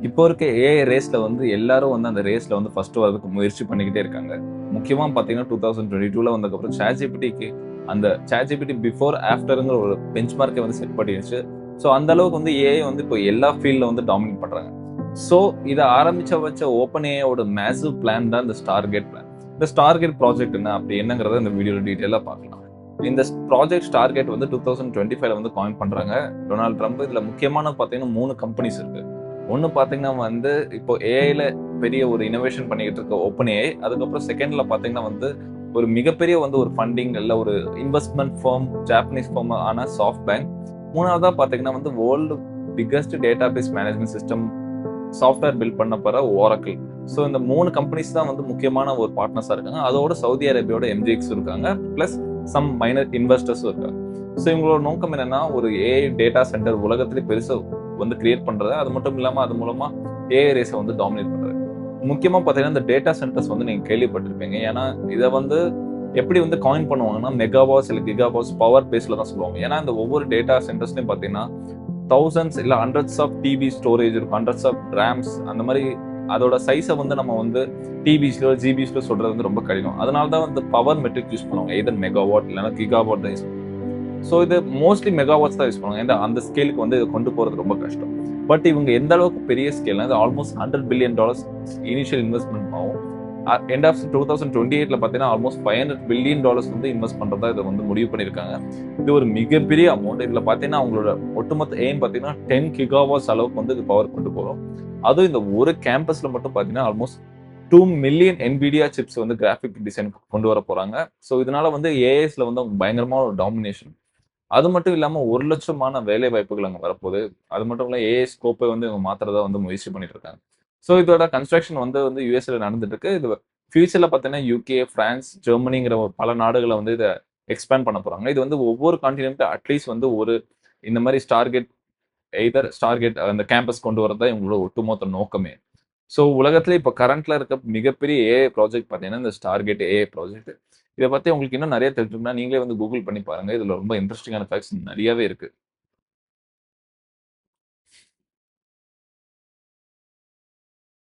இப்போ இருக்க ஏஐ ரேஸ்ல வந்து எல்லாரும் வந்து அந்த ரேஸ்ல வந்து ஃபர்ஸ்ட் வரதுக்கு முயற்சி பண்ணிக்கிட்டே இருக்காங்க. முக்கியமா பார்த்தீங்கன்னா 2022ல வந்ததுக்கப்புறம் ChatGPTக்கு அந்த ChatGPT பிஃபோர், ஆஃப்டர்ங்கிற ஒரு பெஞ்ச்மார்க்கை வந்து செட் பண்ணிருச்சு. ஸோ அந்த அளவுக்கு வந்து ஏஐ வந்து இப்போ எல்லா ஃபீல்ட்ல வந்து டாமினேட் பண்றாங்க. ஸோ இத வச்ச ஓப்பன் ஏஐயோட மேசிவ் பிளான் தான் இந்த ஸ்டார்கேட் பிளான். இந்த ஸ்டார்கேட் ப்ராஜெக்ட் என்ன? அப்படி என்னங்கிறத இந்த வீடியோல டீட்டெயிலா பார்க்கலாம். இந்த ப்ராஜெக்ட் ஸ்டார்கேட் வந்து 2025ல வந்து காயின் பண்றாங்க டொனால்ட் ட்ரம்ப். இதுல முக்கியமான பார்த்தீங்கன்னா 3 கம்பெனிஸ் இருக்கு. ஒண்ணு பார்த்தீங்கன்னா வந்து இப்போ ஏஐல பெரிய ஒரு இன்னோவேஷன் பண்ணிக்கிட்டு இருக்க ஓப்பன் ஏஐ. அதுக்கப்புறம் செகண்ட்ல பார்த்தீங்கன்னா வந்து ஒரு மிகப்பெரிய வந்து ஒரு ஃபண்டிங் இல்ல ஒரு இன்வெஸ்ட்மென்ட் ஃபர்ம், ஜாப்பனீஸ் ஃபர்ம் ஆன சாஃப்ட் பேங்க். 3வதா பார்த்தீங்கன்னா வந்து world biggest database management system software build பண்ண போற Oracle. ஸோ இந்த 3 கம்பெனிஸ் தான் வந்து முக்கியமான ஒரு பார்ட்னர்ஸா இருக்காங்க. அதோட சவுதி அரேபியாவோட எம்ஜிஎக்ஸ் இருக்காங்க. பிளஸ் சம் மைனர் இன்வெஸ்டர்ஸும் இருக்காங்க. ஸோ இவங்களோட நோக்கம் என்னன்னா, ஒரு ஏஐ டேட்டா சென்டர் உலகத்திலே பெருசா வந்து கிரியேட் பண்றது. அது மட்டும் இல்லாம அது மூலமா ஏஐ ரேஸ வந்து டாமினேட் பண்றது. முக்கியமா பார்த்தீங்கன்னா, இந்த டேட்டா சென்டர்ஸ் வந்து நீங்க கேள்விப்பட்டிருப்பீங்க. ஏன்னா, இத வந்து எப்படி வந்து காயின் பண்ணுவாங்கன்னா, மெகாவாட்ஸ் இல்ல கிகாவாட்ஸ் பவர் பேஸ்ல தான் சொல்லுவாங்க. ஏன்னா, இந்த ஒவ்வொரு டேட்டா சென்டர்ஸ்லயும் பார்த்தீங்கன்னா, தௌசண்ட்ஸ் இல்ல ஹண்ட்ரட்ஸ் ஆஃப் டிபி ஸ்டோரேஜ் இருக்கும். ஹண்ட்ரட்ஸ் ஆஃப் ரேம்ஸ் அந்த மாரி அதோட சைஸ வந்து நம்ம வந்து டிபிஸ்லயோ, ஜிபிஸ்லயோ சொல்றது வந்து ரொம்ப கடினம். அதனால தான் வந்து பவர் மெட்ரிக் யூஸ் பண்ணுவாங்க. எய்தர் மெகாவாட் இல்லன்னா கிகாவாட் தான் யூஸ் பண்ணுவாங்க. ஸோ இது மோஸ்ட்லி மெகாவாட்ஸ் தான் யூஸ் பண்ணுவாங்க. ஏன்னா அந்த ஸ்கேலுக்கு வந்து இத கொண்டு போறது ரொம்ப கஷ்டம். பட் இவங்க எந்த அளவுக்கு பெரிய ஸ்கேல்னா, இது ஆல்மோஸ்ட் $100 பில்லியன் இனிஷியல் இன்வெஸ்ட்மென்ட் ஆகும். எண்ட் ஆஃப் 2028ல பார்த்தீங்கன்னா, ஆல்மோஸ்ட் $500 பில்லியன் வந்து இன்வெஸ்ட் பண்றதா இத வந்து முடிவு பண்ணியிருக்காங்க. இது ஒரு மிகப்பெரிய அமௌண்ட். இதுல பார்த்தீங்கன்னா, அவங்களோட ஒட்டுமொத்த எய்ம் பார்த்தீங்கன்னா, 10 கிகாவாட்ஸ் அளவுக்கு வந்து இது பவர் கொண்டு போகும். அதுவும் இந்த ஒரு கேம்பஸ்ல மட்டும் பார்த்தீங்கன்னா, ஆல்மோஸ்ட் 2 மில்லியன் NVIDIA சிப்ஸ் வந்து கிராபிக் டிசைன் கொண்டு வர போறாங்க. ஸோ இதனால வந்து ஏஐஸ்ல வந்து பயங்கரமான ஒரு டாமினேஷன். அது மட்டும் இல்லாம 1,00,000மான வேலை வாய்ப்புகள் அங்க வரப்போகுது. அது மட்டும் இல்ல ஏஐ ஸ்கோப்பை வந்து இவங்க மாத்துறதா வந்து முயற்சி பண்ணிட்டு இருக்காங்க. ஸோ இதோட கன்ஸ்ட்ரக்ஷன் வந்து யுஎஸ்ல நடந்துட்டு இருக்கு. இது ஃபியூச்சர்ல பார்த்தீங்கன்னா யுகே, பிரான்ஸ், ஜெர்மனிங்கிற பல நாடுகள வந்து இத எக்ஸ்பேண்ட் பண்ண போறாங்க. இது வந்து ஒவ்வொரு கான்டினென்ட் அட்லீஸ்ட் வந்து ஒரு இந்த மாரி ஸ்டார்கேட் அந்த கேம்பஸ் கொண்டு வரது தான் இவங்களோட ஒட்டுமொத்த நோக்கமே. ஸோ உலகத்திலே இப்ப கரண்ட்ல இருக்க மிகப்பெரிய ஏஐ ப்ராஜெக்ட் பார்த்தீங்கன்னா, இந்த ஸ்டார்கேட் ஏஐ ப்ராஜெக்ட். இத பத்தி உங்களுக்கு இன்னும் நெறைய தெரிஞ்சுக்கணும்னா, நீங்களே வந்து கூகுள் பண்ணி பாருங்க. இதுல ரொம்ப இன்ட்ரஸ்டிங்கான ஃபேக்ட்ஸ் நெறையவே இருக்கு.